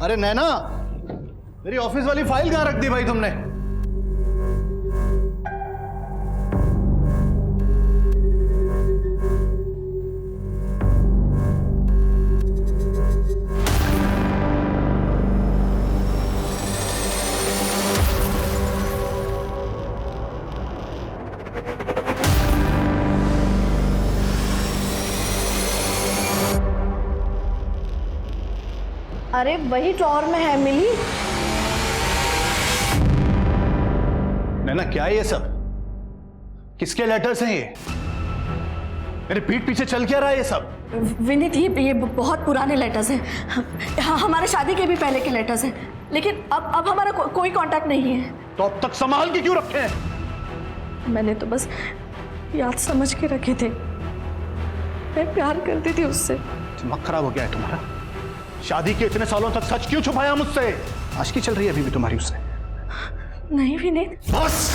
अरे नैना, मेरी ऑफिस वाली फाइल कहाँ रख दी भाई तुमने? अरे वही ड्रॉअर में है, मिली। नैना क्या है ये सब? किसके लेटर्स हैं ये? मेरे पीठ पीछे चल क्या रहा है ये सब? विनीत, ये बहुत पुराने लेटर्स हैं। हमारे शादी के भी पहले के लेटर्स हैं, लेकिन अब हमारा कोई कांटेक्ट नहीं है। तो अब तक संभाल के क्यों रखे हैं? मैंने तो बस याद समझ के रखे थे। मैं प्यार करती थी उससे। दिमाग खराब हो गया है तुम्हारा? शादी के इतने सालों तक सच क्यों छुपाया मुझसे? आशिकी चल रही है अभी भी तुम्हारी उससे? नहीं विनीत। बस।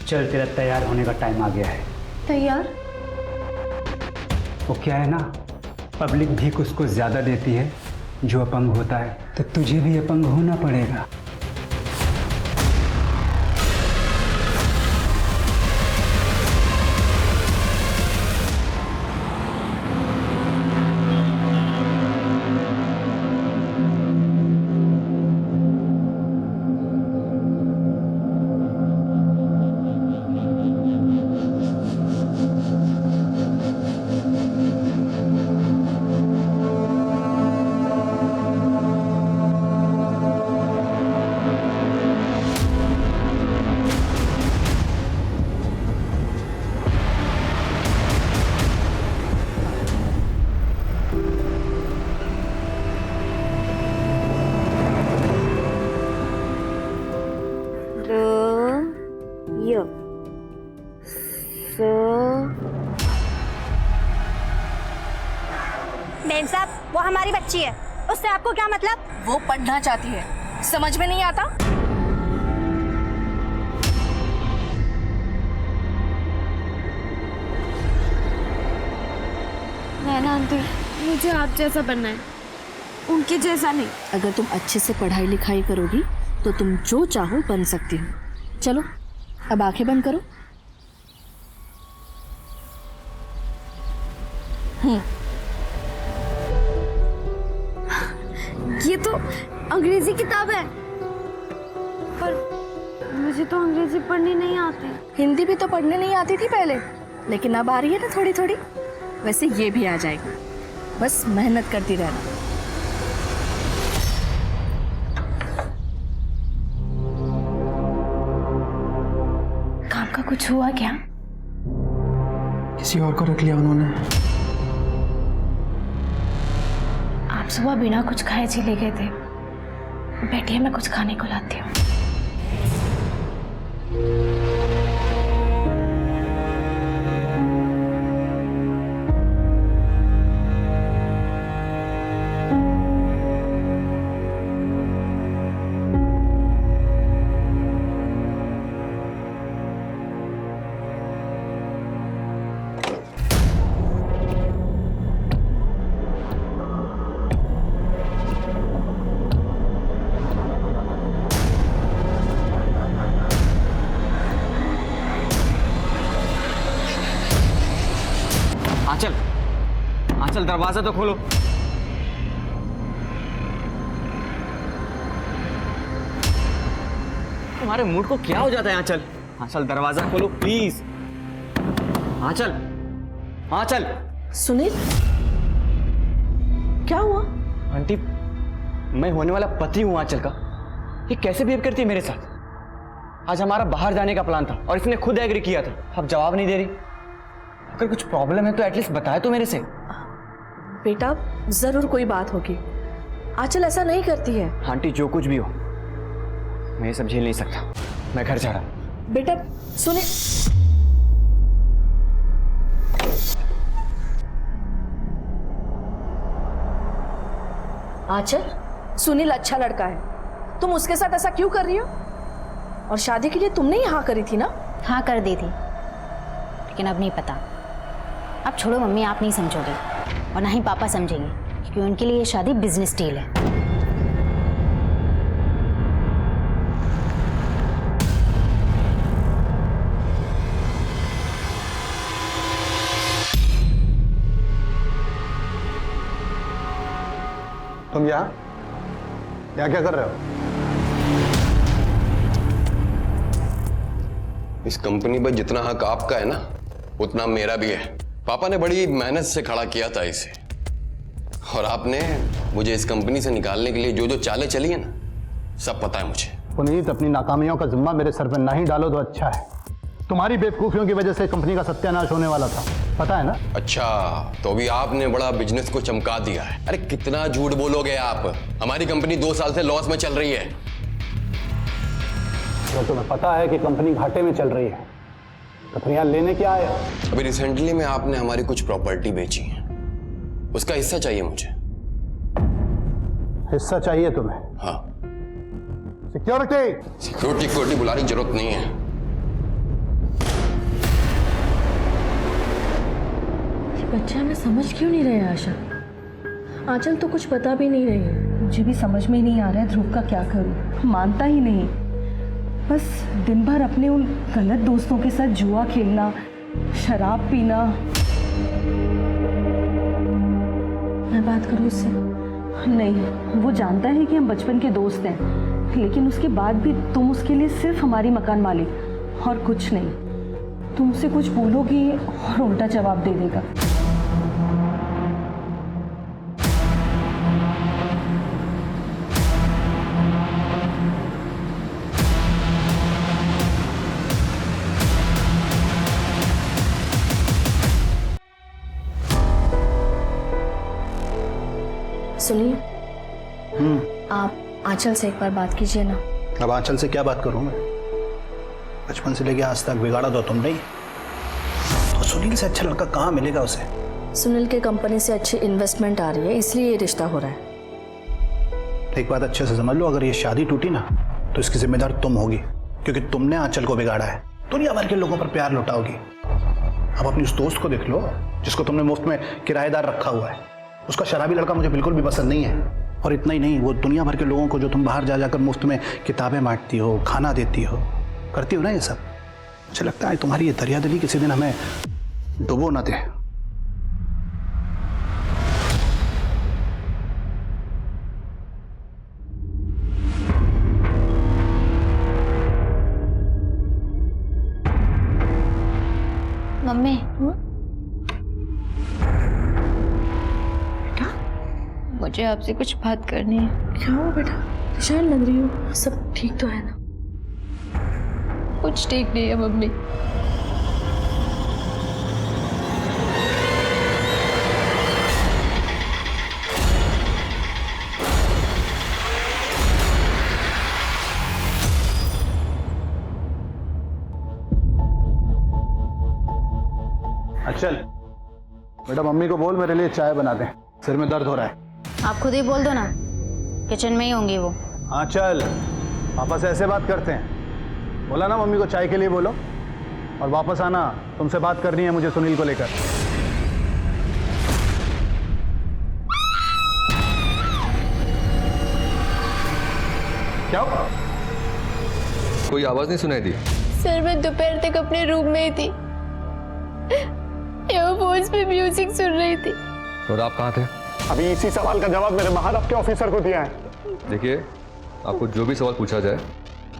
चल, तेरा तैयार होने का टाइम आ गया है। तैयार? वो क्या है ना, पब्लिक भीख उसको ज्यादा देती है जो अपंग होता है, तो तुझे भी अपंग होना पड़ेगा। मेम साहब, वो हमारी बच्ची है, उससे आपको क्या मतलब? वो पढ़ना चाहती है, समझ में नहीं आता? नैना आंटी, मुझे आप जैसा बनना है, उनके जैसा नहीं। अगर तुम अच्छे से पढ़ाई लिखाई करोगी तो तुम जो चाहो बन सकती हो। चलो अब आंखें बंद करो। ये तो अंग्रेजी किताब है, पर मुझे तो अंग्रेजी पढ़नी नहीं आती। हिंदी भी तो पढ़ने नहीं आती थी पहले, लेकिन अब आ रही है ना थोड़ी थोड़ी। वैसे ये भी आ जाएगी, बस मेहनत करती रहना। काम का कुछ हुआ क्या? किसी और को रख लिया उन्होंने। आप सुबह बिना कुछ खाए चले गए थे। बैठिए, मैं कुछ खाने को लाती हूँ। आंचल, दरवाजा तो खोलो। तुम्हारे मूड को क्या हो जाता है आंचल? आंचल, दरवाजा खोलो प्लीज। आंचल, हाँ चल। सुनील, क्या हुआ? आंटी, मैं होने वाला पति हूँ आंचल का। ये कैसे बिहेव करती है मेरे साथ? आज हमारा बाहर जाने का प्लान था और इसने खुद एग्री किया था, अब जवाब नहीं दे रही। अगर कुछ प्रॉब्लम है तो एटलीस्ट बताए तो मेरे से। बेटा, जरूर कोई बात होगी। आंचल ऐसा नहीं करती है। आंटी, जो कुछ भी हो, मैं ये सब झेल नहीं सकता। मैं घर जा रहा हूं। बेटा सुनील, आंचल, सुनील अच्छा लड़का है, तुम उसके साथ ऐसा क्यों कर रही हो? और शादी के लिए तुमने ही हाँ करी थी ना? हाँ कर दी थी, लेकिन अब नहीं पता। अब छोड़ो मम्मी, आप नहीं समझोगे और ना ही पापा समझेंगे, क्योंकि उनके लिए ये शादी बिजनेस डील है। तुम यहाँ क्या कर रहे हो? इस कंपनी पर जितना हक आपका है ना, उतना मेरा भी है। पापा ने बड़ी मेहनत से खड़ा किया था इसे, और आपने मुझे इस कंपनी से निकालने के लिए जो जो चालें चली है ना, सब पता है मुझे। पुनीत, अपनी नाकामियों का जिम्मा मेरे सर पर ना ही डालो तो अच्छा है। तुम्हारी बेवकूफियों की वजह से कंपनी का सत्यानाश होने वाला था, पता है ना? अच्छा, तो अभी आपने बड़ा बिजनेस को चमका दिया है। अरे कितना झूठ बोलोगे आप? हमारी कंपनी 2 साल से लॉस में चल रही है। तो तुम्हें पता है कि कंपनी घाटे में चल रही है, तो फिर यहाँ लेने क्या आए? अभी रिसेंटली में आपने हमारी कुछ प्रॉपर्टी बेची है, उसका हिस्सा चाहिए मुझे। हिस्सा चाहिए तुम्हें? हाँ। सिक्योरिटी बुलाने की जरूरत नहीं है। बच्चे हमें समझ क्यों नहीं रहे आशा? आंचल तो कुछ बता भी नहीं रही है। मुझे भी समझ में नहीं आ रहा है ध्रुव का क्या करूं। मानता ही नहीं, बस दिन भर अपने उन गलत दोस्तों के साथ जुआ खेलना, शराब पीना। मैं बात करूं उससे? नहीं, वो जानता है कि हम बचपन के दोस्त हैं, लेकिन उसके बाद भी तुम उसके लिए सिर्फ हमारी मकान मालिक और कुछ नहीं। तुम उसे कुछ बोलोगी और उल्टा जवाब दे देगा। सुनिए, आप आंचल से एक बार बात कीजिए ना। अब आंचल से क्या बात करूं मैं? बचपन से लेके आज तक बिगाड़ा तो तुम नहीं, तो सुनील से अच्छा लड़का कहाँ मिलेगा उसे? सुनील के कंपनी से अच्छी इन्वेस्टमेंट आ रही है, इसलिए ये रिश्ता हो रहा है। एक बात अच्छे से समझ लो, अगर ये शादी टूटी ना तो इसकी जिम्मेदार तुम होगी, क्योंकि तुमने आंचल को बिगाड़ा है। दुनिया भर के लोगों पर प्यार लुटाओगी। अब अपनी उस दोस्त को देख लो जिसको तुमने मुफ्त में किराएदार रखा हुआ है। उसका शराबी लड़का मुझे बिल्कुल भी पसंद नहीं है। और इतना ही नहीं, वो दुनिया भर के लोगों को जो तुम बाहर जा जाकर मुफ्त में किताबें बांटती हो, खाना देती हो, करती हो ना ये सब, मुझे लगता है तुम्हारी ये दरियादिली किसी दिन हमें डुबो ना दे। मम्मी, मुझे आपसे कुछ बात करनी है। क्या हुआ बेटा? परेशान लग रही हो? सब ठीक तो है ना? कुछ ठीक नहीं है मम्मी। चल बेटा, मम्मी को बोल मेरे लिए चाय बना दे, सिर में दर्द हो रहा है। आप खुद ही बोल दो ना, किचन में ही होंगी वो। हाँ चल, पापा से ऐसे बात करते हैं। बोला ना मम्मी को चाय के लिए बोलो, और वापस आना, तुमसे बात करनी है मुझे सुनील को लेकर। क्या हुआ? कोई आवाज नहीं सुनाई दी? सर, मैं दोपहर तक अपने रूम में ही थी, ईयरफोन्स पे म्यूजिक सुन रही थी। और आप कहाँ थे? अभी इसी सवाल का जवाब मेरे बाहर आपके ऑफिसर को दिया है। देखिए, आपको जो भी सवाल पूछा जाए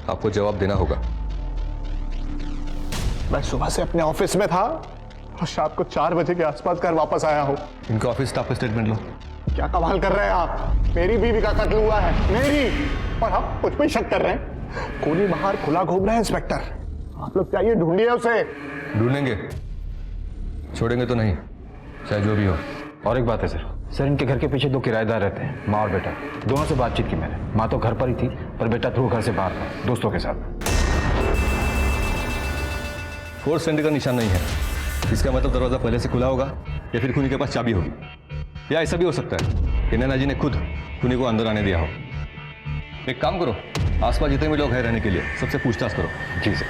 आपको जवाब देना होगा। मैं सुबह से अपने ऑफिस में था और शाम को 4 बजे के आसपास घर वापस आया हूँ। इनका ऑफिस स्टाफ का स्टेटमेंट लो। क्या कमाल कर रहे हैं आप? मेरी बीवी का कत्ल हुआ है, मेरी, और आप मुझ पे शक कर रहे हैं। खूनी बाहर खुला घूम रहा है इंस्पेक्टर, आप लोग चाहिए ढूंढिए उसे। ढूंढेंगे, छोड़ेंगे तो नहीं, चाहे जो भी हो। और एक बात है सर, इनके घर के पीछे 2 किराएदार रहते हैं, माँ और बेटा। दोनों से बातचीत की मैंने। माँ तो घर पर ही थी, पर बेटा थ्रू घर से बाहर था, दोस्तों के साथ। फोर्स एंट्री का निशान नहीं है, इसका मतलब दरवाजा पहले से खुला होगा या फिर खूनी के पास चाबी होगी, या ऐसा भी हो सकता है कि नैना जी ने खुद खूनी को अंदर आने दिया हो। एक काम करो, आसपास जितने भी लोग हैं रहने के लिए, सबसे पूछताछ करो। जी सर।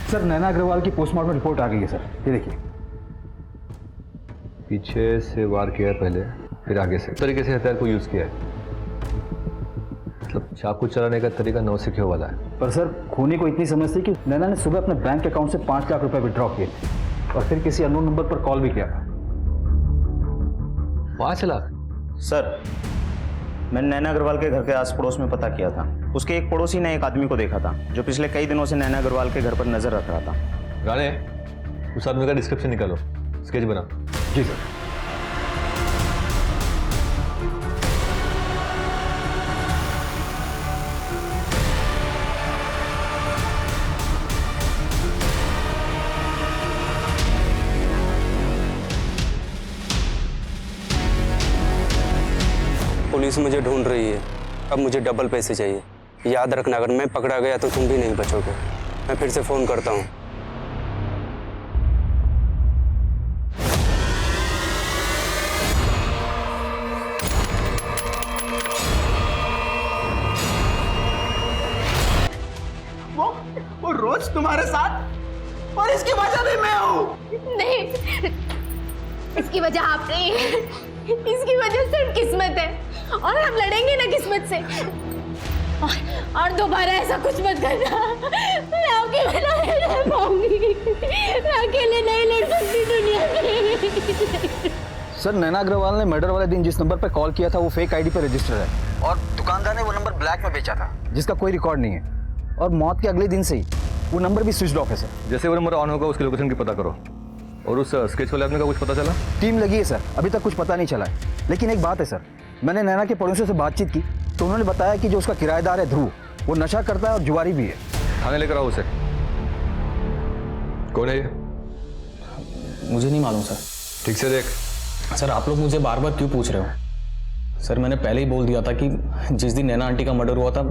सर, नैना अग्रवाल की पोस्टमार्टम रिपोर्ट आ गई है सर, ये देखिए। पीछे से वार किया है पहले, फिर आगे से। तरीके से हथियार को यूज किया है, मतलब चाकू चलाने का तरीका नौसिखियों वाला है। पर सर, खूनी को इतनी समझ थी कि नैना ने सुबह अपने बैंक अकाउंट से 5 लाख रुपए विड्रॉ किए थे और फिर किसी अननोन नंबर पर कॉल भी किया था। 5 लाख? सर, मैंने नैना अग्रवाल के घर के आस पड़ोस में पता किया था। उसके एक पड़ोसी ने एक आदमी को देखा था जो पिछले कई दिनों से नैना अग्रवाल के घर पर नजर रख रहा था। राणे, उस आदमी का डिस्क्रिप्शन निकालो, स्केच बना। जी सर। पुलिस मुझे ढूंढ रही है, अब मुझे डबल पैसे चाहिए। याद रखना, अगर मैं पकड़ा गया तो तुम भी नहीं बचोगे। मैं फिर से फोन करता हूँ। वो रोज तुम्हारे साथ, और इसकी वजह भी मैं हूँ। नहीं, इसकी वजह आप नहीं है, इसकी वजह सिर्फ किस्मत है, और हम लड़ेंगे ना किस्मत से। और दोबारा ऐसा कुछ मत करना, मैं आपके बिना नहीं रह पाऊंगी, मैं अकेले नहीं लड़ सकती दुनिया में। सर, नैना अग्रवाल ने मर्डर वाले दिन जिस नंबर पर कॉल किया था वो फेक आईडी पर रजिस्टर है, और दुकानदार ने वो नंबर ब्लैक में बेचा था जिसका कोई रिकॉर्ड नहीं है, और मौत के अगले दिन से ही वो नंबर भी स्विच ऑफ है सर। जैसे वो नंबर ऑन होगा उसकी लोकेशन की पता करो। और उस स्केच वाले आदमी का कुछ पता चला? टीम लगी है सर, अभी तक कुछ पता नहीं चला है। लेकिन एक बात है सर, मैंने नैना के पड़ोसियों से बातचीत की तो उन्होंने बताया कि जो उसका किराएदार है ध्रुव, वो नशा करता है और जुआरी भी है। थाने लेकर आओ उसे। कौन है ये? मुझे नहीं मालूम सर। ठीक से देख। सर, आप लोग मुझे बार बार क्यों पूछ रहे हो? सर, मैंने पहले ही बोल दिया था कि जिस दिन नैना आंटी का मर्डर हुआ था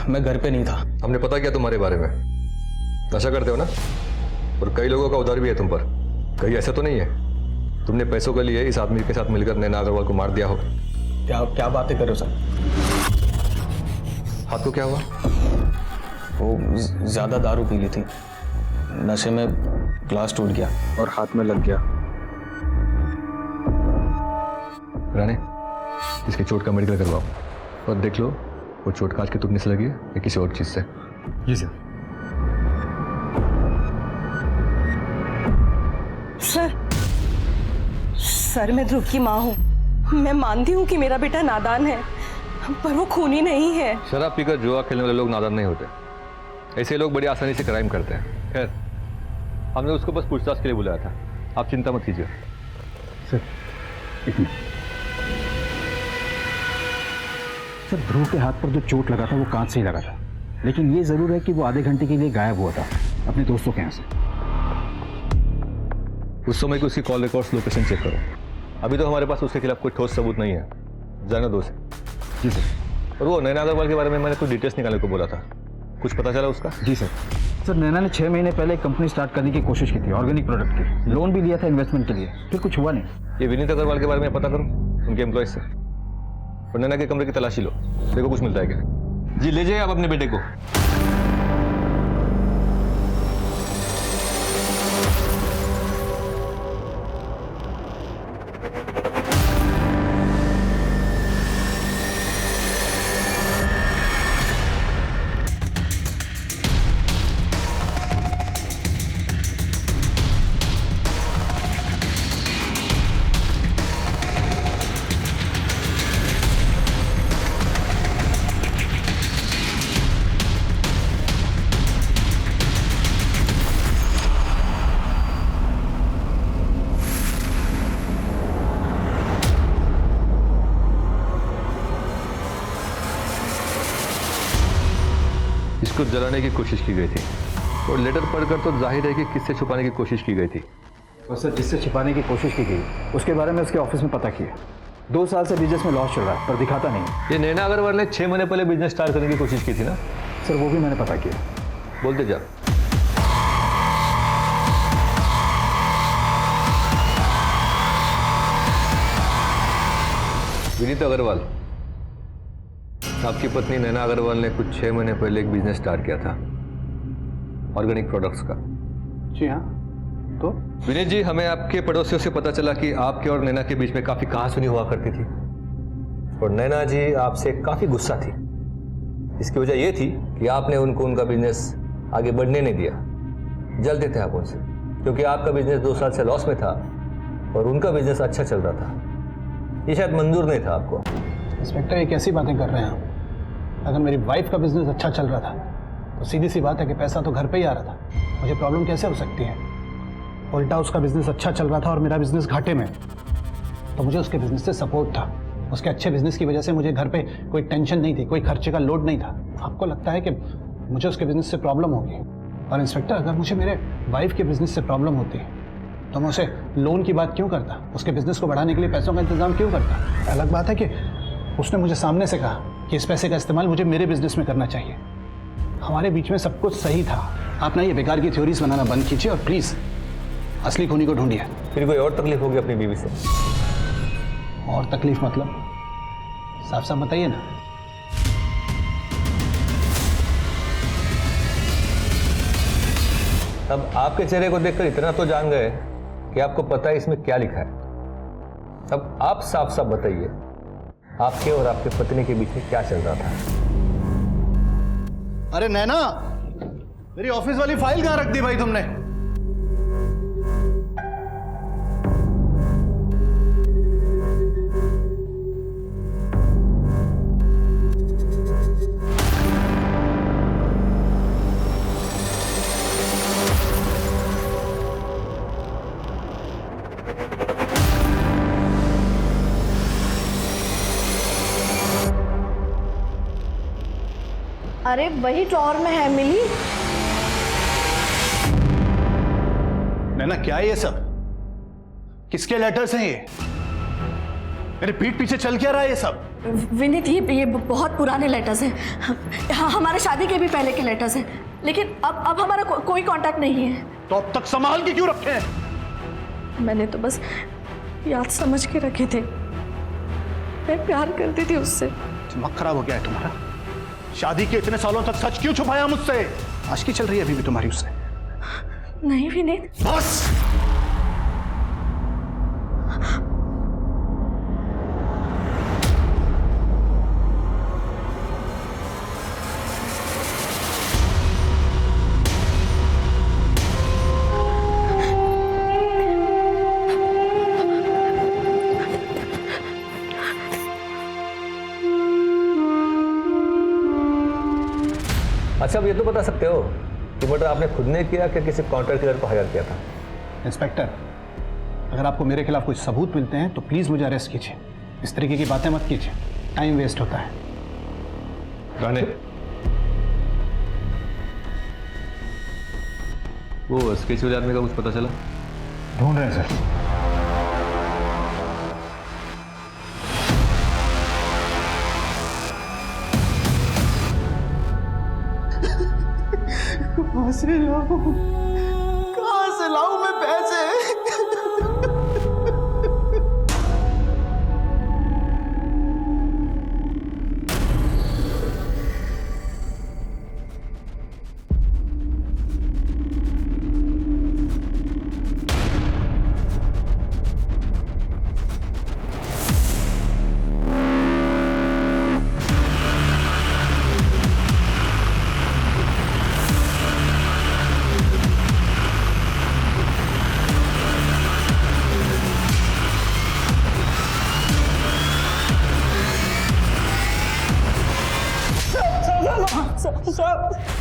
मैं घर पे नहीं था। हमने पता किया तुम्हारे बारे में, नशा करते हो ना, और कई लोगों का उधार भी है तुम पर। कहीं ऐसा तो नहीं है तुमने पैसों के लिए इस आदमी के साथ मिलकर नैना अग्रवाल को मार दिया हो? क्या बातें कर रहे हो सर? हाथ को क्या हुआ? वो ज्यादा दारू पी ली थी, नशे में ग्लास टूट गया और हाथ में लग गया। राणे, इसके चोट का मेडिकल करवाओ और देख लो वो चोट कांच के टूटने से लगी है या किसी और चीज से। जी सर। सर, मैं ध्रुव की माँ हूँ। मैं मानती हूँ कि मेरा बेटा नादान है, पर वो खूनी नहीं है। शराब पीकर जुआ खेलने वाले लोग नादान नहीं होते, ऐसे लोग बड़ी आसानी से क्राइम करते हैं। खैर, हमने उसको बस पूछताछ के लिए बुलाया था, आप चिंता मत कीजिए। सर, सर, ध्रुव के हाथ पर जो चोट लगा था वो कांच से ही लगा था, लेकिन ये जरूर है कि वो आधे घंटे के लिए गायब हुआ था अपने दोस्तों के यहाँ से। उस समय की उसकी कॉल रिकॉर्ड्स लोकेशन चेक करो। अभी तो हमारे पास उसके खिलाफ कोई ठोस सबूत नहीं है, जाने दो उसे। जी सर। और वो नैना अग्रवाल के बारे में मैंने कुछ डिटेल्स निकालने को बोला था, कुछ पता चला उसका? जी सर। सर, नैना ने 6 महीने पहले एक कंपनी स्टार्ट करने की कोशिश की थी, ऑर्गेनिक प्रोडक्ट की। लोन भी लिया था इन्वेस्टमेंट के लिए, फिर कुछ हुआ नहीं। ये विनीत अग्रवाल के बारे में पता करो, उनके एम्प्लॉयज से, और नैना के कमरे की तलाशी लो, देखो कुछ मिलता है क्या। जी, ले जाइए आप अपने बेटे को। को जलाने की कोशिश की गई थी और लेटर पढ़कर तो जाहिर है कि किससे छुपाने की कोशिश की गई थी। और सर जिससे छिपाने की कोशिश की गई उसके बारे में उसके ऑफिस में पता किया। 2 साल से बिजनेस में लॉस चल रहा है पर दिखाता नहीं। ये नैना अग्रवाल ने 6 महीने पहले बिजनेस स्टार्ट करने की कोशिश की थी ना? सर वो भी मैंने पता किया। बोलते जा। विनीत अग्रवाल, आपकी पत्नी नैना अग्रवाल ने कुछ 6 महीने पहले एक बिजनेस स्टार्ट किया था ऑर्गेनिक प्रोडक्ट्स का। जी हाँ, तो विनीत जी, हमें आपके पड़ोसियों से पता चला कि आपके और नैना के बीच में काफी कहासुनी हुआ करती थी और नैना जी आपसे काफी गुस्सा थी। इसकी वजह यह थी कि आपने उनको उनका बिजनेस आगे बढ़ने नहीं दिया। जलते थे आप उनसे क्योंकि आपका बिजनेस 2 साल से लॉस में था और उनका बिजनेस अच्छा चल रहा था। ये शायद मंजूर नहीं था आपको। इंस्पेक्टर, ये कैसी बातें कर रहे हैं आप? अगर मेरी वाइफ का बिजनेस अच्छा चल रहा था तो सीधी सी बात है कि पैसा तो घर पे ही आ रहा था। मुझे प्रॉब्लम कैसे हो सकती है? उल्टा उसका बिजनेस अच्छा चल रहा था और मेरा बिजनेस घाटे में, तो मुझे उसके बिजनेस से सपोर्ट था। उसके अच्छे बिजनेस की वजह से मुझे घर पे कोई टेंशन नहीं थी, कोई खर्चे का लोड नहीं था। आपको लगता है कि मुझे उसके बिजनेस से प्रॉब्लम होगी? और इंस्पेक्टर, अगर मुझे मेरे वाइफ के बिजनेस से प्रॉब्लम होती तो मैं उसे लोन की बात क्यों करता? उसके बिजनेस को बढ़ाने के लिए पैसों का इंतजाम क्यों करता? अलग बात है कि उसने मुझे सामने से कहा कि इस पैसे का इस्तेमाल मुझे मेरे बिजनेस में करना चाहिए। हमारे बीच में सब कुछ सही था। आप ना ये बेकार की थ्योरीज बनाना बंद कीजिए और प्लीज़ असली खूनी को ढूंढिए। फिर कोई और तकलीफ होगी अपनी बीवी से? और तकलीफ मतलब? साफ साफ बताइए ना। अब आपके चेहरे को देखकर इतना तो जान गए कि आपको पता है इसमें क्या लिखा है। अब आप साफ साफ बताइए, आपके और आपके पत्नी के बीच में क्या चल रहा था? अरे नैना, मेरी ऑफिस वाली फाइल कहाँ रख दी भाई तुमने? अरे वही ड्रॉअर में है, मिली। नैना, क्या है ये सब? किसके लेटर्स हैं ये? मेरे पीठ पीछे चल क्या रहा है ये सब? विनीत, ये बहुत पुराने लेटर्स हैं। हाँ, हमारे शादी के भी पहले के लेटर्स हैं, लेकिन अब हमारा कोई कांटेक्ट नहीं है। तो अब तक संभाल के क्यों रखे हैं? मैंने तो बस याद समझ के रखे थे। मैं प्यार करती थी उससे। दिमाग खराब हो गया है तुम्हारा? शादी के इतने सालों तक सच क्यों छुपाया मुझसे? आशिकी चल रही है अभी भी तुम्हारी उससे? नहीं विनीत, बस। अच्छा, अब ये तो बता सकते हो कि मर्डर आपने खुद ने किया कि किसी कॉन्ट्रैक्ट किलर को हायर किया था? इंस्पेक्टर, अगर आपको मेरे खिलाफ कुछ सबूत मिलते हैं तो प्लीज मुझे अरेस्ट कीजिए। इस तरीके की बातें मत कीजिए, टाइम वेस्ट होता है। राणे, वो स्केच वाले आदमी का कुछ पता चला? ढूंढ रहे हैं सर। कहां से लाऊं मैं पैसे?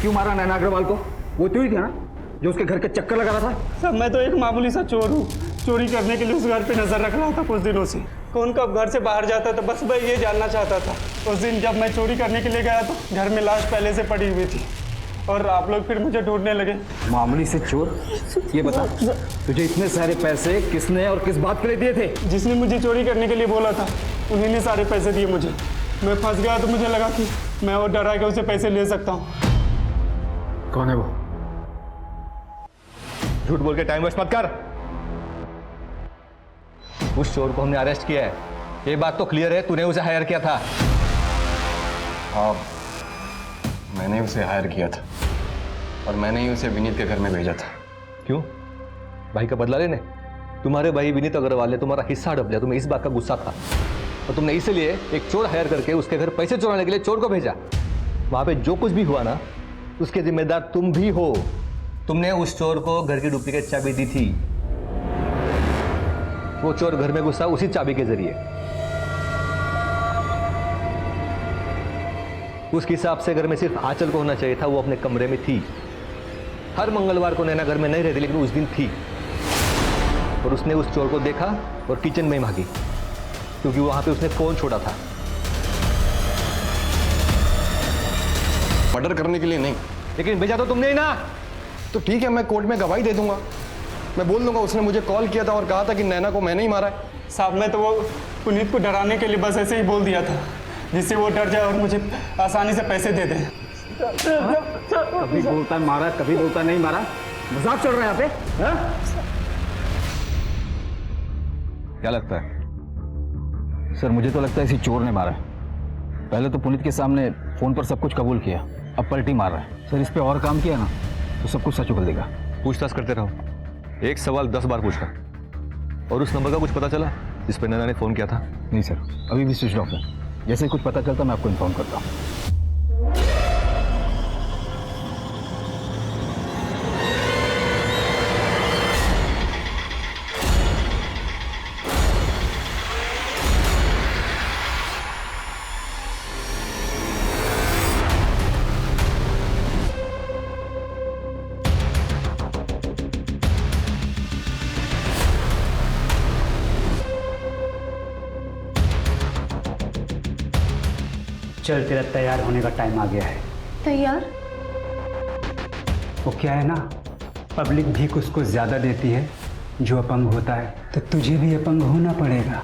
क्यों मारा नैना अग्रवाल को? वो तू ही था ना जो उसके घर के चक्कर लगा रहा था? सर, मैं तो एक मामूली सा चोर हूँ। चोरी करने के लिए उस घर पे नजर रख रहा था कुछ दिनों से। कौन कब घर से बाहर जाता था बस मैं ये जानना चाहता था। उस दिन जब मैं चोरी करने के लिए गया तो घर में लाश पहले से पड़ी हुई थी। और आप लोग फिर मुझे ढूंढने लगे। मामूली से चोर? ये बता, तुझे इतने सारे पैसे किसने और किस बात के लिए दिए थे? जिसने मुझे चोरी करने के लिए बोला था उन्हीं ने सारे पैसे दिए मुझे। मैं फंस गया तो मुझे लगा कि मैं और डरा के उसे पैसे ले सकता हूँ। कौन है वो? झूठ बोल के टाइम वेस्ट मत कर। उस चोर को हमने अरेस्ट किया है, ये बात तो क्लियर है। तूने उसे हायर किया था। हाँ, मैंने उसे हायर किया था और मैंने ही उसे विनीत के घर में भेजा था। क्यों? भाई का बदला लेने? तुम्हारे भाई विनीत अग्रवाल ने तुम्हारा हिस्सा हड़प लिया, तुम्हें इस बात का गुस्सा था और तुमने इसलिए एक चोर हायर करके उसके घर पैसे चुराने के लिए चोर को भेजा। वहां पे जो कुछ भी हुआ ना, उसके जिम्मेदार तुम भी हो। तुमने उस चोर को घर की डुप्लीकेट चाबी दी थी। वो चोर घर में घुसा उसी चाबी के जरिए। उसके हिसाब से घर में सिर्फ आंचल को होना चाहिए था, वो अपने कमरे में थी। हर मंगलवार को नैना घर में नहीं रहती, लेकिन उस दिन थी। और उसने उस चोर को देखा और किचन में भागी, क्योंकि वहां पे उसने फोन छोड़ा था। मर्डर करने के लिए नहीं। लेकिन भेजा तो तुमने ही ना। तो ठीक है, मैं कोर्ट में गवाही दे दूंगा। मैं बोल दूंगा उसने मुझे कॉल किया था और कहा था कि नैना को मैंने ही मारा है। साहब, मैं तो वो पुनीत को डराने के लिए बस ऐसे ही बोल दिया था, जिससे वो डर जाए और मुझे आसानी से पैसे दे दे। कभी बोलता है मारा, कभी बोलता नहीं मारा। मजाक चल रहा है यहाँ पे? हाँ? क्या लगता है? सर, मुझे तो लगता है इसी चोर ने मारा है। पहले तो पुनीत के सामने फोन पर सब कुछ कबूल किया, अब पलटी मार रहा है। सर, इस पे और काम किया ना तो सब कुछ सच उगल देगा। पूछताछ करते रहो, एक सवाल 10 बार पूछना। और उस नंबर का कुछ पता चला जिस पर नैना ने फोन किया था? नहीं सर, अभी भी स्विच ऑफ है। जैसे ही कुछ पता चलता मैं आपको इन्फॉर्म करता हूँ। चल, तेरा तैयार होने का टाइम आ गया है। तैयार? वो क्या है ना, पब्लिक भीख उसको ज़्यादा देती है जो अपंग होता है, तो तुझे भी अपंग होना पड़ेगा।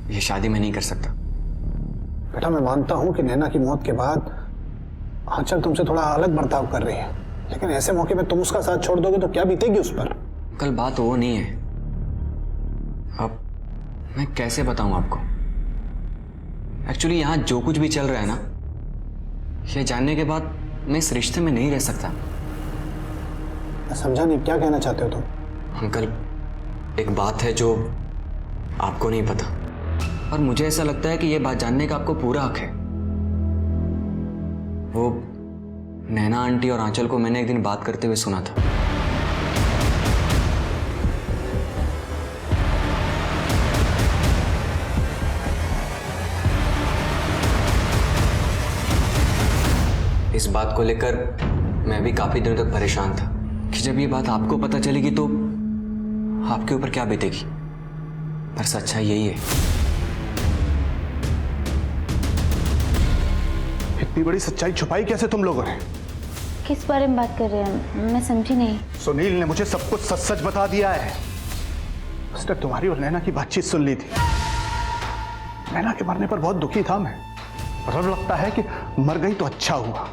ये शादी मैं नहीं कर सकता। बेटा, मैं मानता हूं कि नैना की मौत के बाद आंचल तुमसे थोड़ा अलग बर्ताव कर रही है, लेकिन ऐसे मौके पे तुम उसका साथ छोड़ दोगे तो क्या बीतेगी उस पर? कल बात वो नहीं है। अब मैं कैसे बताऊं आपको? एक्चुअली यहां जो कुछ भी चल रहा है ना, ये जानने के बाद मैं इस रिश्ते में नहीं रह सकता। मैं समझा नहीं, क्या कहना चाहते हो तुम? अंकल, एक बात है जो आपको नहीं पता, और मुझे ऐसा लगता है कि ये बात जानने का आपको पूरा हक है। वो नैना आंटी और आंचल को मैंने एक दिन बात करते हुए सुना था। इस बात को लेकर मैं भी काफी दिनों तक परेशान था कि जब ये बात आपको पता चलेगी तो आपके ऊपर क्या बीतेगी। पर सच्चाई यही है। इतनी बड़ी सच्चाई छुपाई कैसे तुम लोगों ने? किस बारे में बात कर रहे हैं? मैं समझी नहीं। सुनील ने मुझे सब कुछ सच सच बता दिया है। उसने तुम्हारी और नैना की बातचीत सुन ली थी। नैना के मरने पर बहुत दुखी था मैं, पर अब लगता है कि मर गई तो अच्छा हुआ।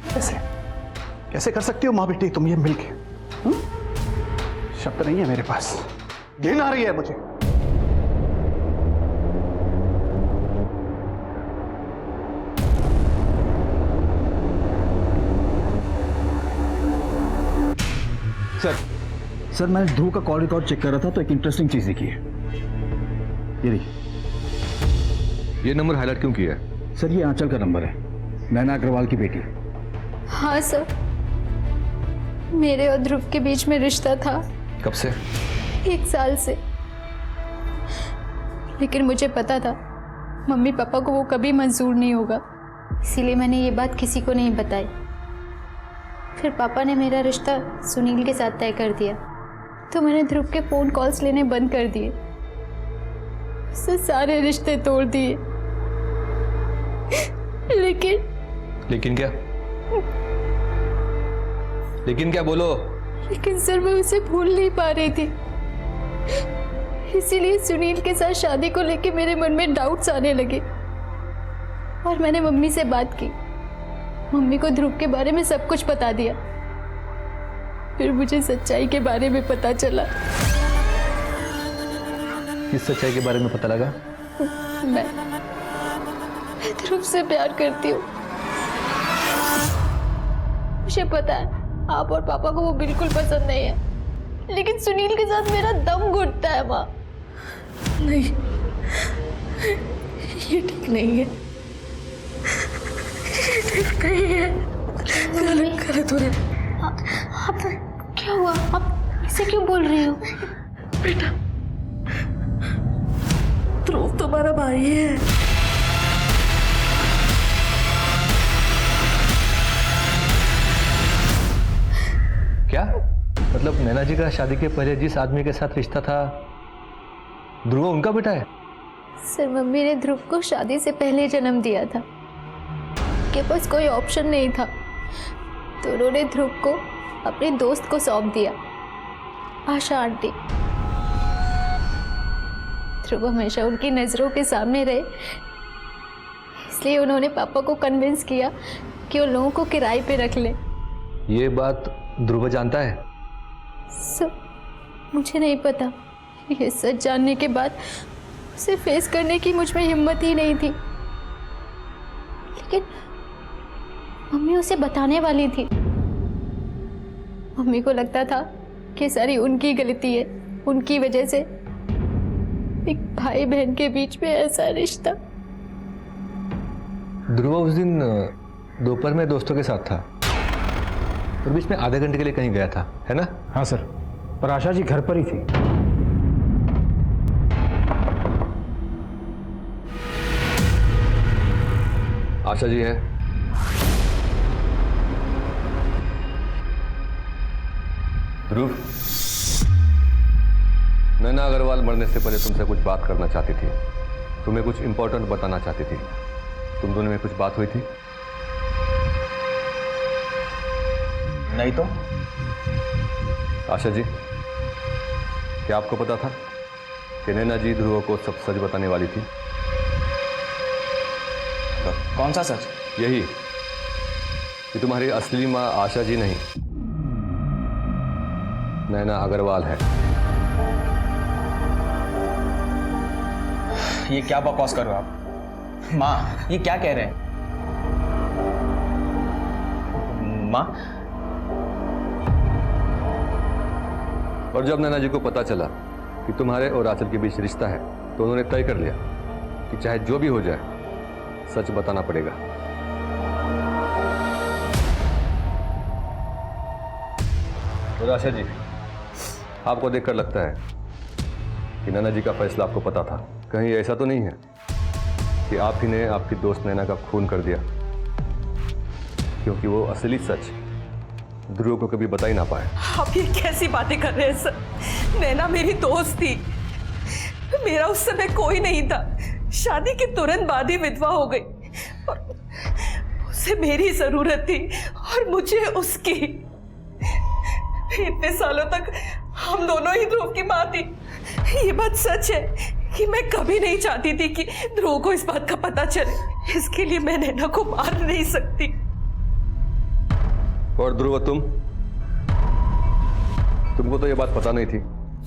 कैसे कैसे कर सकती हो माँ बेटी तुम ये मिलके? शब्द नहीं है मेरे पास, घिन आ रही है मुझे। सर, मैंने ध्रुव का कॉल रिकॉर्ड चेक कर रहा था तो एक इंटरेस्टिंग चीज दिखी है। ये देखिए। ये नंबर हाईलाइट क्यों किया है? सर, ये आंचल का नंबर है, नैना अग्रवाल की बेटी। हाँ सर, मेरे और ध्रुव के बीच में रिश्ता था। कब से? 1 साल से। लेकिन मुझे पता था मम्मी पापा को वो कभी मंजूर नहीं होगा, इसीलिए मैंने ये बात किसी को नहीं बताई। फिर पापा ने मेरा रिश्ता सुनील के साथ तय कर दिया, तो मैंने ध्रुव के फ़ोन कॉल्स लेने बंद कर दिए। उससे सारे रिश्ते तोड़ दिए। लेकिन क्या? लेकिन क्या बोलो? लेकिन सर मैं उसे भूल नहीं पा रही थी, इसीलिए सुनील के साथ शादी को लेके मेरे मन में डाउट्स आने लगे और मैंने मम्मी से बात की। मम्मी को ध्रुव के बारे में सब कुछ बता दिया। फिर मुझे सच्चाई के बारे में पता चला। किस सच्चाई के बारे में पता लगा? मैं ध्रुव से प्यार करती हूँ। मुझे पता है आप और पापा को वो बिल्कुल पसंद नहीं है, लेकिन सुनील के साथ मेरा दम घुटता है माँ। नहीं, ये ठीक नहीं है, ये ठीक नहीं है। गलत हो रहा है। आप क्या हुआ? आप इसे क्यों बोल रही हो? बेटा, ध्रुव तुम्हारा भाई है। क्या मतलब नैना जी का शादी के पहले जिस आदमी के साथ रिश्ता था ध्रुव उनका बेटा है? सर मम्मी ने ध्रुव को शादी से पहले जन्म दिया था, के पास कोई ऑप्शन नहीं था, तो उन्होंने ध्रुव को अपने दोस्त को सौंप दिया, आशा आंटी। ध्रुव हमेशा उनकी नज़रों के सामने रहे, इसलिए उन्होंने पापा को कन्विंस किया कि उन लोगों को किराए पे रख ले। ये बात ध्रुव जानता है? सर मुझे नहीं पता। ये सच जानने के बाद उसे फेस करने की मुझ में हिम्मत ही नहीं थी, लेकिन मम्मी उसे बताने वाली थी। मम्मी को लगता था कि सारी उनकी गलती है, उनकी वजह से एक भाई बहन के बीच में ऐसा रिश्ता। ध्रुव उस दिन दोपहर में दोस्तों के साथ था और बीच में आधे घंटे के लिए कहीं गया था, है ना? हाँ सर, पर आशा जी घर पर ही थी। आशा जी है? ध्रुव, नैना अग्रवाल मरने से पहले तुमसे कुछ बात करना चाहती थी, तुम्हें कुछ इंपॉर्टेंट बताना चाहती थी। तुम दोनों में कुछ बात हुई थी? नहीं तो? आशा जी, क्या आपको पता था कि नैना जी ध्रुव को सब सच बताने वाली थी? कौन सा सच? यही कि तुम्हारी असली माँ आशा जी नहीं, नैना अग्रवाल है। ये क्या बकवास कर रहे हो आप? माँ, ये क्या कह रहे हैं? माँ, और जब नैना जी को पता चला कि तुम्हारे और आंचल के बीच रिश्ता है, तो उन्होंने तय कर लिया कि चाहे जो भी हो जाए, सच बताना पड़ेगा। और आशा जी, आपको देखकर लगता है कि नैना जी का फैसला आपको पता था। कहीं ऐसा तो नहीं है कि आप ही ने आपकी दोस्त नैना का खून कर दिया, क्योंकि वो असली सच ध्रुव को कभी बता ही ना पाए। आप ये कैसी बातें कर रहे हैं सर? नैना मेरी दोस्त थी, मेरा उस समय कोई नहीं था। शादी के तुरंत बाद ही विधवा हो गई और उसे मेरी जरूरत थी और मुझे उसकी। इतने सालों तक हम दोनों ही ध्रुव की माँ थी। ये बात सच है कि मैं कभी नहीं चाहती थी कि ध्रुव को इस बात का पता चले। इसके लिए मैं नैना को मार नहीं सकती। और ध्रुव, तुमको तो ये बात पता नहीं थी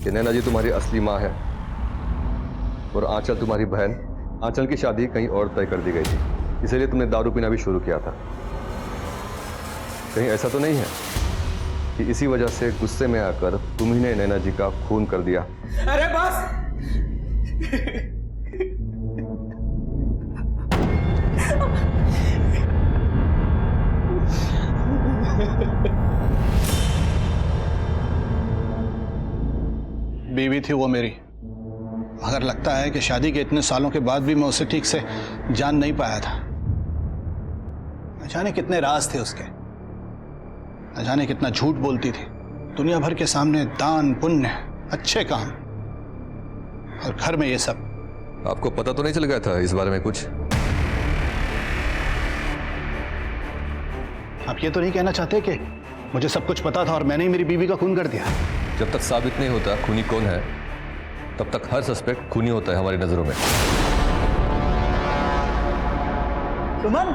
कि नैना जी तुम्हारी असली माँ है और आंचल तुम्हारी बहन। आंचल की शादी कहीं और तय कर दी गई थी, इसलिए तुमने दारू पीना भी शुरू किया था। कहीं ऐसा तो नहीं है कि इसी वजह से गुस्से में आकर तुम ही ने नैना जी का खून कर दिया? अरे बस! बीवी थी वो मेरी, मगर लगता है कि शादी के इतने सालों के बाद भी मैं उसे ठीक से जान नहीं पाया था। न जाने कितने राज थे उसके, न जाने कितना झूठ बोलती थी दुनिया भर के सामने। दान पुण्य, अच्छे काम, और घर में ये सब। आपको पता तो नहीं चल गया था इस बारे में कुछ? आप ये तो नहीं कहना चाहते कि मुझे सब कुछ पता था और मैंने ही मेरी बीवी का खून कर दिया? जब तक साबित नहीं होता खूनी कौन है, तब तक हर सस्पेक्ट खूनी होता है हमारी नजरों में। सुमन,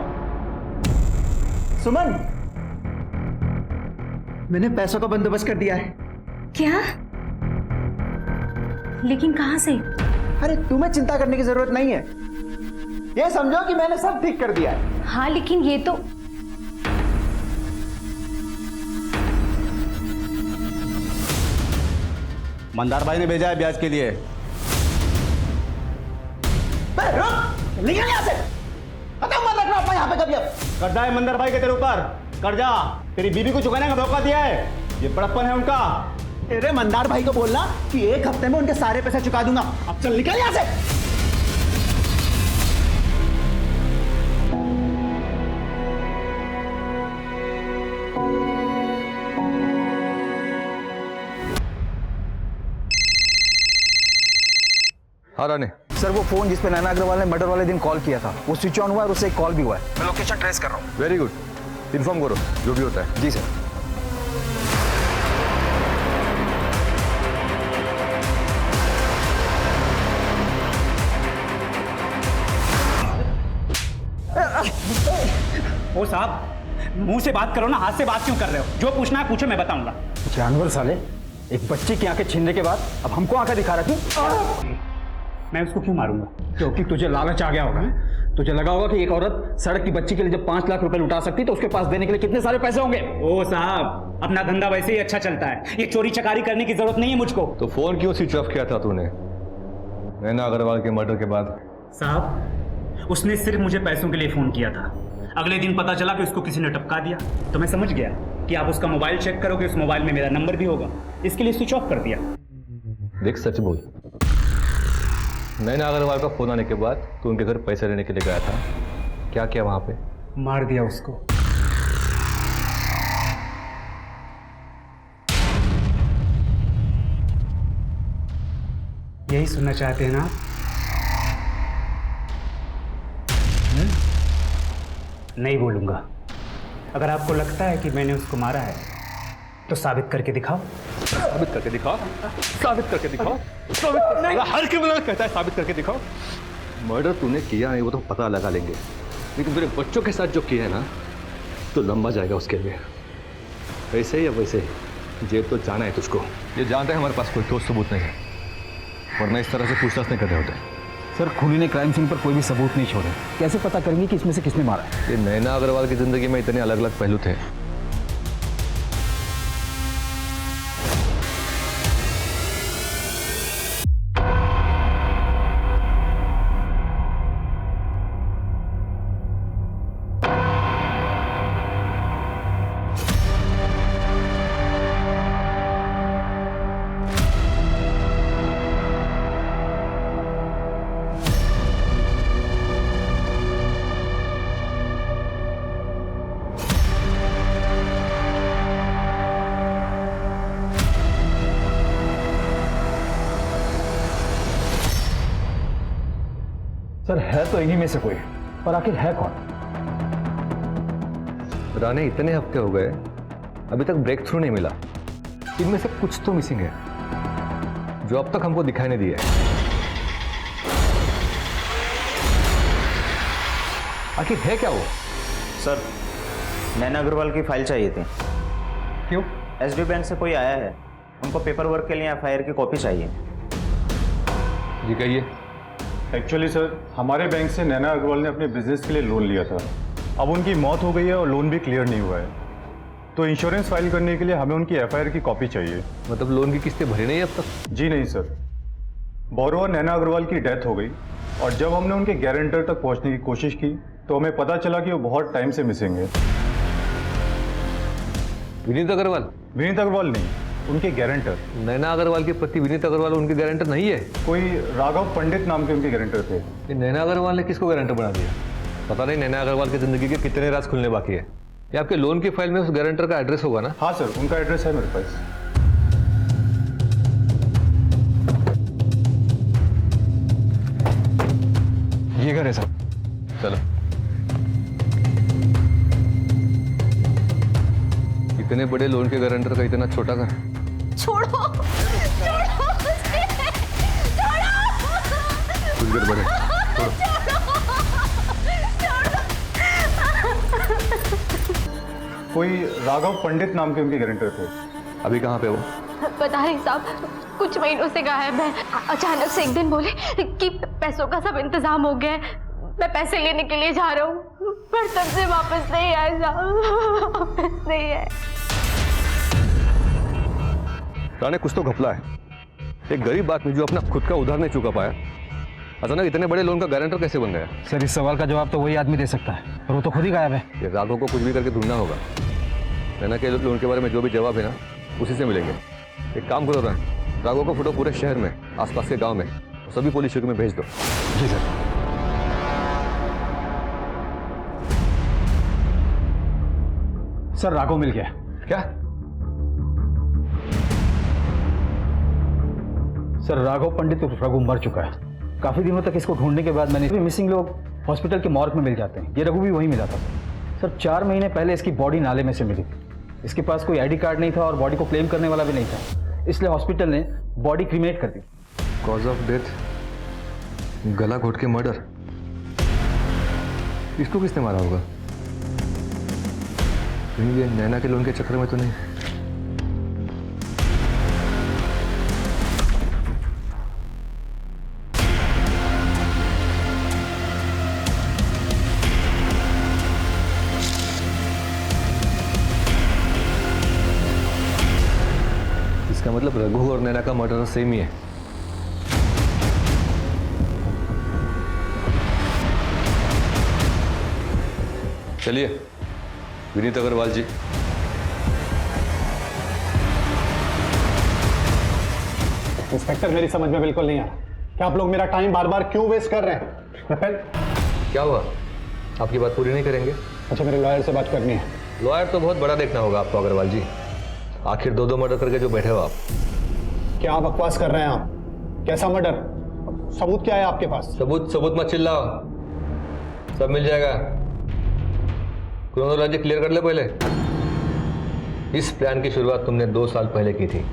सुमन, मैंने पैसों का बंदोबस्त कर दिया है। क्या? लेकिन कहाँ से? अरे तुम्हें चिंता करने की जरूरत नहीं है, ये समझो कि मैंने सब ठीक कर दिया है। हाँ लेकिन ये तो मंदार भाई ने भेजा है ब्याज के लिए। निकल यहाँ से, खत्म मत रखना अपना यहाँ पे कभी। अब कर्जा है मंदार भाई के तेरे ऊपर, कर्जा तेरी बीवी को चुकाने का मौका दिया है, ये बड़प्पन है उनका। अरे मंदार भाई को बोलना कि 1 हफ्ते में उनके सारे पैसे चुका दूंगा। अब चल निकल यहाँ से। हाँ रानी। सर वो फोन जिस पे नैना अग्रवाल ने मर्डर वाले दिन कॉल किया था वो स्विच ऑन हुआ और उससे एक कॉल भी हुआ है। मैं लोकेशन ट्रेस कर रहा हूँ। वेरी गुड, इन्फॉर्म करो जो भी होता है। जी सर। ओ साहब, मुंह से बात करो ना, हाथ से बात क्यों कर रहे हो? जो पूछना है पूछो, मैं बताऊंगा। जानवर साले, एक बच्ची की आंखें छीनने के बाद अब हमको आंखें दिखा रहा तू। मैं उसको क्यों मारूंगा? क्योंकि तुझे लालच आ गया होगा। तुझे लगा होगा कि एक औरत सड़क की बच्ची के लिए जब 5 लाख रुपए लुटा सकती तो उसके पास देने के लिए कितने सारे पैसे होंगे। ओ साहब, अपना धंधा वैसे ही अच्छा चलता है, ये चोरी चकारी करने की जरूरत नहीं है मुझको। तो फोन क्यों स्विच ऑफ किया था तूने नैना अग्रवाल के मर्डर के बाद? साहब, उसने सिर्फ मुझे पैसों के लिए फोन किया था। अगले दिन पता चला कि उसको किसी ने टपका दिया, तो मैं समझ गया कि आप उसका मोबाइल चेक करोगे, उस मोबाइल में मेरा नंबर भी होगा, इसके लिए स्विच ऑफ कर दिया। देख सच बोल, नैना अग्रवाल का फोन आने के बाद तू उनके घर पैसे लेने के लिए गया था, क्या किया वहां पे? मार दिया उसको। यही सुनना चाहते हैं ना? नहीं बोलूंगा। अगर आपको लगता है कि मैंने उसको मारा है तो साबित करके दिखाओ। साबित करके दिखाओ, साबित करके दिखाओ, साबित करके। हर क्रिमिनल कहता है साबित करके दिखाओ। मर्डर तूने किया है वो तो पता लगा लेंगे, लेकिन तेरे बच्चों के साथ जो किया है ना, तो लंबा जाएगा उसके लिए। वैसे ही या वैसे ही जेल तो जाना है तुझको। ये जानते हैं हमारे पास कोई ठोस सबूत नहीं है, वरना इस तरह से पूछताछ नहीं करते होते। सर खूनी ने क्राइम सीन पर कोई भी सबूत नहीं छोड़े, कैसे पता करेंगे कि इसमें से किसने मारा है? ये नैना अग्रवाल की जिंदगी में इतने अलग अलग पहलू थे। सर है तो इन्हीं में से कोई, पर आखिर है कौन? राणे, इतने हफ्ते हो गए अभी तक ब्रेक थ्रू नहीं मिला। इनमें से कुछ तो मिसिंग है जो अब तक हमको दिखाई नहीं दिया है। आखिर है क्या वो? सर, नैना अग्रवाल की फाइल चाहिए थी। क्यों? एसडी बैंक से कोई आया है, उनको पेपर वर्क के लिए एफआईआर की कॉपी चाहिए। जी कहिए। एक्चुअली सर, हमारे बैंक से नैना अग्रवाल ने अपने बिजनेस के लिए लोन लिया था। अब उनकी मौत हो गई है और लोन भी क्लियर नहीं हुआ है, तो इंश्योरेंस फाइल करने के लिए हमें उनकी एफआईआर की कॉपी चाहिए। मतलब लोन की किस्तें भरी नहीं अब तक? जी नहीं सर, बोरोवर नैना अग्रवाल की डेथ हो गई और जब हमने उनके गारंटर तक पहुंचने की कोशिश की तो हमें पता चला कि वो बहुत टाइम से मिसिंग है। विनीत अग्रवाल? विनीत अग्रवाल नहीं, उनके गारंटर। नैना अग्रवाल के पति विनीत अग्रवाल उनके गारंटर नहीं है? कोई राघव पंडित नाम के उनके गारंटर थे। ये नैना अग्रवाल ने किसको गारंटर बना दिया? पता नहीं नैना अग्रवाल की जिंदगी के कितने राज खुलने बाकी है। ये आपके लोन की फाइल में उस गारंटर का एड्रेस होगा ना? हाँ सर, उनका एड्रेस है मेरे पास। ये घर है सर। चलो। इतने बड़े लोन के गारंटर का इतना छोटा घर। छोड़ो छोड़ो मुझे, छोड़ो कुछ देर बड़े कोई राघव पंडित नाम के उनके गारंटर थे। अभी कहाँ पे वो? पता नहीं साहब, कुछ महीनों से गायब है। अचानक से एक दिन बोले कि पैसों का सब इंतजाम हो गया है, मैं पैसे लेने के लिए जा रहा हूँ, पर तब से वापस नहीं आए साहब, वापस नहीं आए। राणे कुछ तो घपला है। एक गरीब आदमी जो अपना खुद का उधार नहीं चुका पाया, अचानक इतने बड़े लोन का गारंटर कैसे बन गया? सर इस सवाल का जवाब तो वही आदमी दे सकता है, और वो तो खुद ही गायब है। ये राघव को कुछ भी करके ढूंढना होगा। नैना के लोन के बारे में जो भी जवाब है ना, उसी से मिलेंगे। एक काम करो राणे, राघव को फोटो पूरे शहर में, आसपास के गांव में, सभी पुलिस चौकी में भेज दो। जी सर। सर राघव मिल गया। क्या? सर राघव पंडित रघु मर चुका है। काफी दिनों तक इसको ढूंढने के बाद मैंने मिसिंग लोग हॉस्पिटल के मॉर्ग में मिल जाते हैं, ये रघु भी वहीं मिला था सर। 4 महीने पहले इसकी बॉडी नाले में से मिली थी। इसके पास कोई आईडी कार्ड नहीं था और बॉडी को क्लेम करने वाला भी नहीं था, इसलिए हॉस्पिटल ने बॉडी क्रीमेट कर दी। कॉज ऑफ डेथ गला घोट के मर्डर। इसको किसने मारा होगा? कहीं ये नैना के लोन के चक्कर में तो नहीं? इसका मतलब रघु और नैना का मर्डर सेम ही है। चलिए विनीत अग्रवाल जी। इंस्पेक्टर मेरी समझ में बिल्कुल नहीं आ रहा कि आप लोग मेरा टाइम बार बार क्यों वेस्ट कर रहे हैं। क्या हुआ? आपकी बात पूरी नहीं करेंगे? अच्छा मेरे लॉयर से बात करनी है। लॉयर तो बहुत बड़ा देखना होगा आपको अग्रवाल जी। आखिर 2 मर्डर करके जो बैठे हो आप। क्या बकवास कर रहे हैं आप? कैसा मर्डर? सबूत क्या है आपके पास? सबूत मत चिल्लाओ, सब मिल जाएगा। क्रोनोलॉजी क्लियर कर ले पहले। इस प्लान की शुरुआत तुमने 2 साल पहले की थी,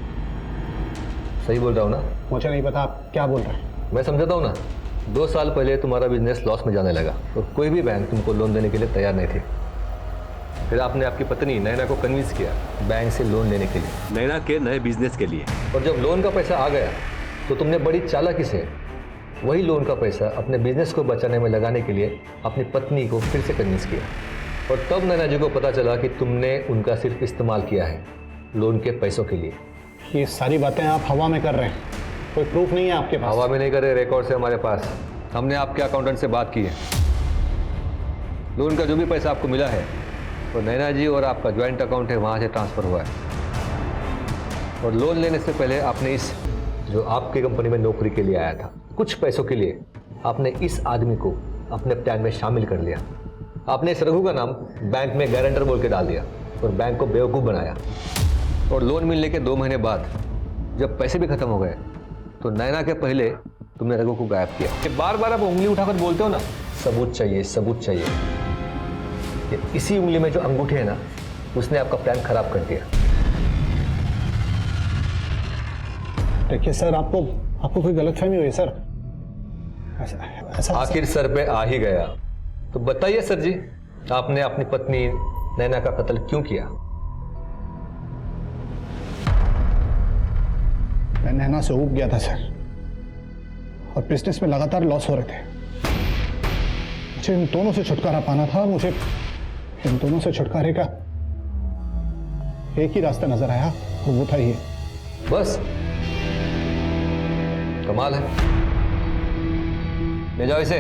सही बोल रहा हूँ ना? मुझे नहीं पता आप क्या बोल रहे हैं। मैं समझाता हूँ ना। 2 साल पहले तुम्हारा बिजनेस लॉस में जाने लगा और कोई भी बैंक तुमको लोन देने के लिए तैयार नहीं थी। फिर आपने आपकी पत्नी नैना को कन्विंस किया बैंक से लोन लेने के लिए, नैना के नए बिजनेस के लिए। और जब लोन का पैसा आ गया तो तुमने बड़ी चालाकी से वही लोन का पैसा अपने बिजनेस को बचाने में लगाने के लिए अपनी पत्नी को फिर से कन्विंस किया। और तब नैना जी को पता चला कि तुमने उनका सिर्फ इस्तेमाल किया है लोन के पैसों के लिए। ये सारी बातें आप हवा में कर रहे हैं, कोई प्रूफ नहीं है आपके पास? हवा में नहीं कर रहे, रिकॉर्ड है हमारे पास। हमने आपके अकाउंटेंट से बात की है। लोन का जो भी पैसा आपको मिला है वो नैना जी और आपका ज्वाइंट अकाउंट है, वहाँ से ट्रांसफ़र हुआ है। और लोन लेने से पहले आपने इस जो आपकी कंपनी में नौकरी के लिए आया था, कुछ पैसों के लिए आपने इस आदमी को अपने प्लान में शामिल कर लिया। आपने इस रघु का नाम बैंक में गारंटर बोल के डाल दिया और बैंक को बेवकूफ़ बनाया। और लोन मिलने के 2 महीने बाद जब पैसे भी खत्म हो गए तो नैना के पहले तुमने रघु को गायब किया। बार बार आप उंगली उठाकर बोलते हो ना, सबूत चाहिए सबूत चाहिए। इसी उंगली में जो अंगूठी है ना, उसने आपका प्लान खराब कर दिया। देखिए सर, आपको कोई गलतफहमी हुई सर? ऐसा आखिर सर पे आ ही गया तो बताइए सर जी, आपने अपनी पत्नी नैना का कत्ल क्यों किया? मैं नैना से ऊब गया था सर, और बिजनेस में लगातार लॉस हो रहे थे। मुझे इन दोनों से छुटकारा पाना था। मुझे इन दोनों से छुटकारे का एक ही रास्ता नजर आया, और वो था ये। बस कमाल है। ले जाओ इसे।